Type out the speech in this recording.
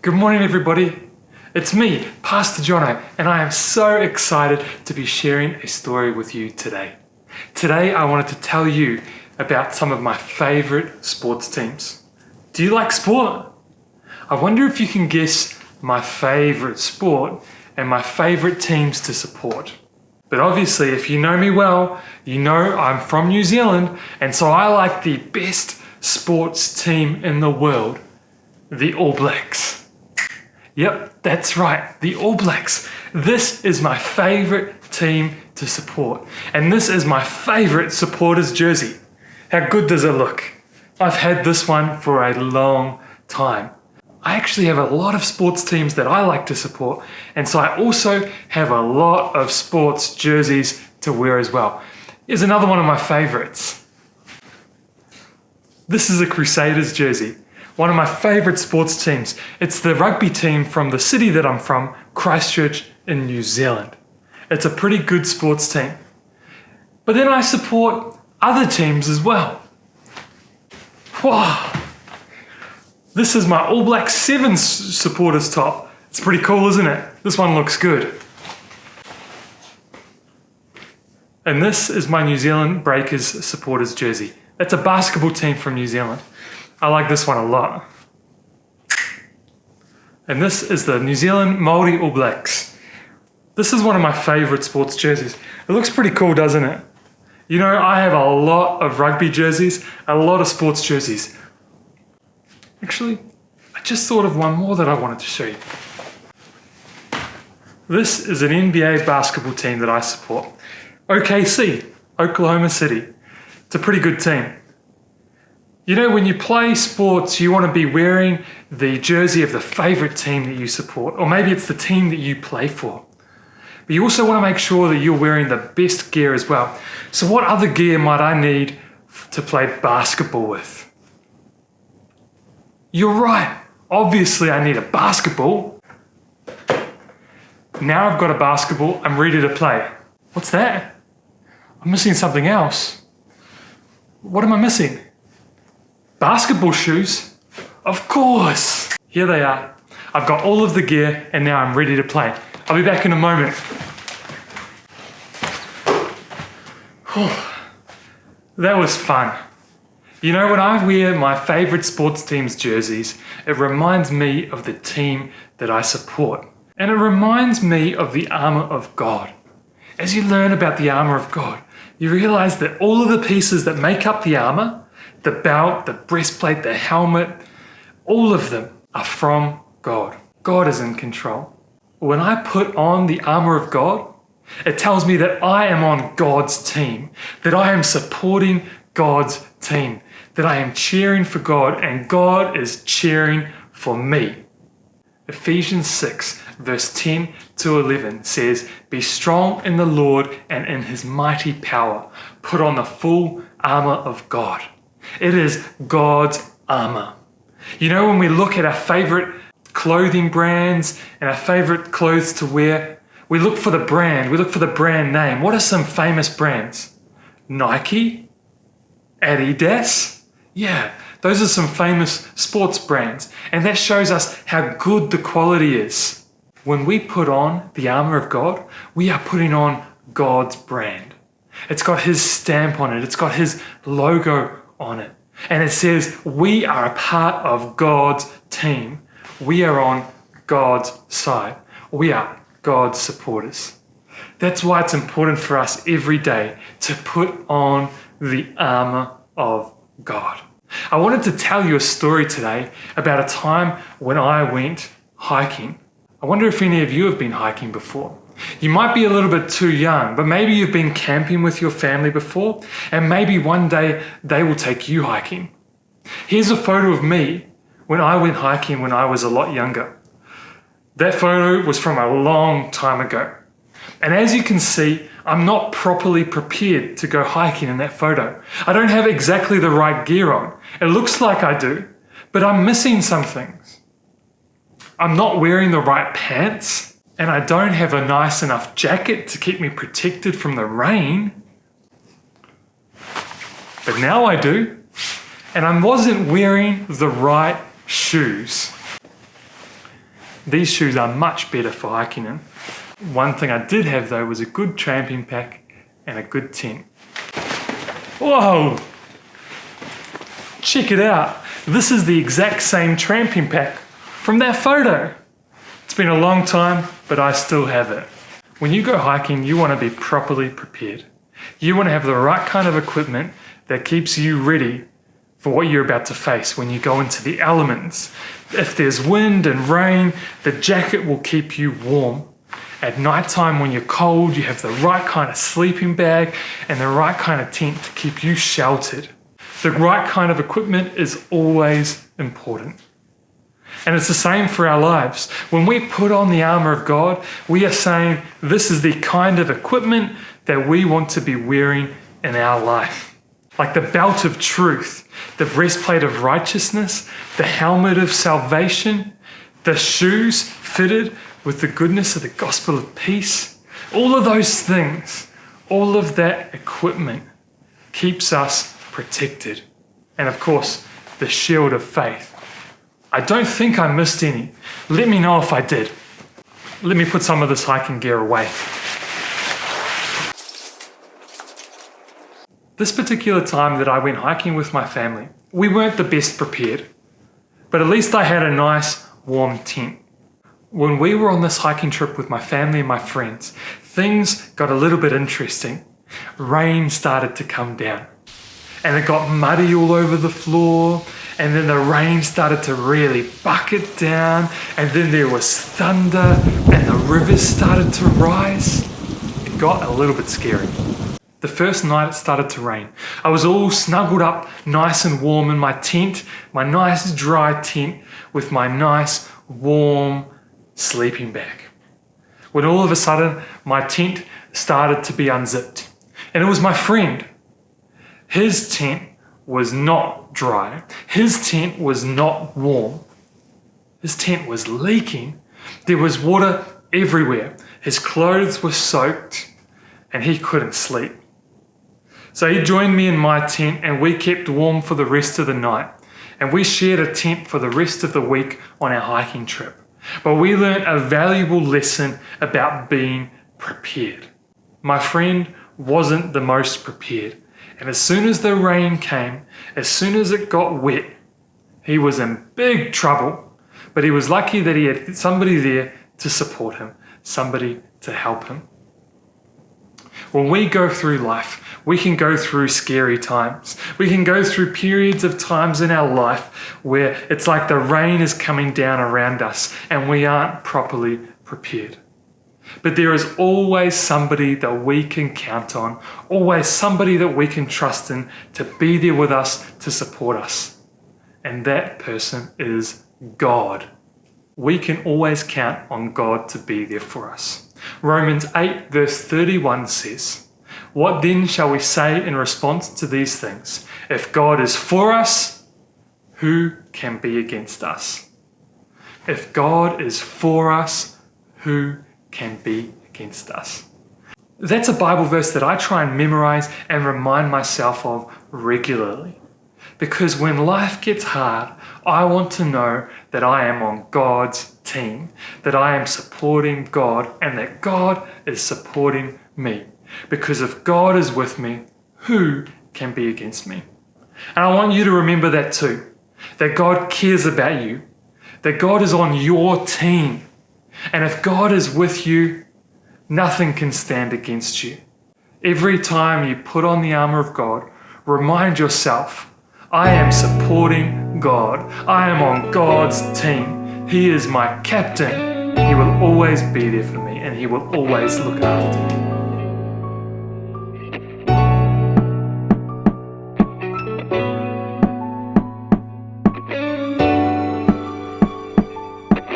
Good morning, everybody. It's me, Pastor Jono, and I am so excited to be sharing a story with you today. Today, I wanted to tell you about some of my favorite sports teams. Do you like sport? I wonder if you can guess my favorite sport and my favorite teams to support. But obviously, if you know me well, you know I'm from New Zealand, and so I like the best sports team in the world, the All Blacks. Yep, that's right, the All Blacks. This is my favorite team to support, and this is my favorite supporter's jersey. How good does it look? I've had this one for a long time. I actually have a lot of sports teams that I like to support, and so I also have a lot of sports jerseys to wear as well. Here's another one of my favorites. This is a Crusaders jersey, one of my favorite sports teams. It's the rugby team from the city that I'm from, Christchurch in New Zealand. It's a pretty good sports team. But then I support other teams as well. Wow. This is my All Black 7 supporters top. It's pretty cool, isn't it? This one looks good. And this is my New Zealand Breakers supporters jersey. That's a basketball team from New Zealand. I like this one a lot. And this is the New Zealand Māori All Blacks. This is one of my favorite sports jerseys. It looks pretty cool, doesn't it? You know, I have a lot of rugby jerseys, a lot of sports jerseys. Actually, I just thought of one more that I wanted to show you. This is an NBA basketball team that I support. OKC, Oklahoma City. It's a pretty good team. You know, when you play sports, you want to be wearing the jersey of the favorite team that you support, or maybe it's the team that you play for. But you also want to make sure that you're wearing the best gear as well. So what other gear might I need to play basketball with? You're right. Obviously, I need a basketball. Now I've got a basketball, I'm ready to play. What's that? I'm missing something else. What am I missing? Basketball shoes? Of course! Here they are. I've got all of the gear and now I'm ready to play. I'll be back in a moment. That was fun. You know, when I wear my favorite sports team's jerseys, it reminds me of the team that I support. And it reminds me of the armour of God. As you learn about the armour of God, you realize that all of the pieces that make up the armour, the belt, the breastplate, the helmet, all of them are from God. God is in control. When I put on the armour of God, it tells me that I am on God's team, that I am supporting God's team, that I am cheering for God and God is cheering for me. Ephesians 6 verse 10 to 11 says, "Be strong in the Lord and in his mighty power. Put on the full armour of God." It is God's armour. You know, when we look at our favourite clothing brands and our favourite clothes to wear, we look for the brand, we look for the brand name. What are some famous brands? Nike? Adidas? Yeah, those are some famous sports brands. And that shows us how good the quality is. When we put on the armour of God, we are putting on God's brand. It's got his stamp on it. It's got his logo on it. And it says we are a part of God's team. We are on God's side. We are God's supporters. That's why it's important for us every day to put on the armour of God. I wanted to tell you a story today about a time when I went hiking. I wonder if any of you have been hiking before. You might be a little bit too young, but maybe you've been camping with your family before, and maybe one day they will take you hiking. Here's a photo of me when I went hiking when I was a lot younger. That photo was from a long time ago. And as you can see, I'm not properly prepared to go hiking in that photo. I don't have exactly the right gear on. It looks like I do, but I'm missing some things. I'm not wearing the right pants. And I don't have a nice enough jacket to keep me protected from the rain. But now I do. And I wasn't wearing the right shoes. These shoes are much better for hiking in. One thing I did have though was a good tramping pack and a good tent. Whoa! Check it out. This is the exact same tramping pack from that photo. It's been a long time, but I still have it. When you go hiking, you want to be properly prepared. You want to have the right kind of equipment that keeps you ready for what you're about to face when you go into the elements. If there's wind and rain, the jacket will keep you warm. At nighttime when you're cold, you have the right kind of sleeping bag and the right kind of tent to keep you sheltered. The right kind of equipment is always important. And it's the same for our lives. When we put on the armour of God, we are saying this is the kind of equipment that we want to be wearing in our life. Like the belt of truth, the breastplate of righteousness, the helmet of salvation, the shoes fitted with the goodness of the gospel of peace. All of those things, all of that equipment keeps us protected. And of course, the shield of faith. I don't think I missed any. Let me know if I did. Let me put some of this hiking gear away. This particular time that I went hiking with my family, we weren't the best prepared, but at least I had a nice warm tent. When we were on this hiking trip with my family and my friends, things got a little bit interesting. Rain started to come down and it got muddy all over the floor, and then the rain started to really bucket down, and then there was thunder and the rivers started to rise. It got a little bit scary. The first night it started to rain. I was all snuggled up nice and warm in my tent, my nice dry tent with my nice warm sleeping bag. When all of a sudden my tent started to be unzipped, and it was my friend. His tent was not dry. His tent was not warm. His tent was leaking. There was water everywhere. His clothes were soaked and he couldn't sleep. So he joined me in my tent and we kept warm for the rest of the night. And we shared a tent for the rest of the week on our hiking trip. But we learned a valuable lesson about being prepared. My friend wasn't the most prepared. And as soon as the rain came, as soon as it got wet, he was in big trouble. But he was lucky that he had somebody there to support him, somebody to help him. When we go through life, we can go through scary times. We can go through periods of times in our life where it's like the rain is coming down around us and we aren't properly prepared. But there is always somebody that we can count on, always somebody that we can trust in to be there with us, to support us. And that person is God. We can always count on God to be there for us. Romans 8 verse 31 says, "What then shall we say in response to these things? If God is for us, who can be against us?" If God is for us, who can be against us? That's a Bible verse that I try and memorize and remind myself of regularly. Because when life gets hard, I want to know that I am on God's team, that I am supporting God, and that God is supporting me. Because if God is with me, who can be against me? And I want you to remember that too, that God cares about you, that God is on your team. And if God is with you, nothing can stand against you. Every time you put on the armour of God, remind yourself, I am supporting God. I am on God's team. He is my captain. He will always be there for me and he will always look after me.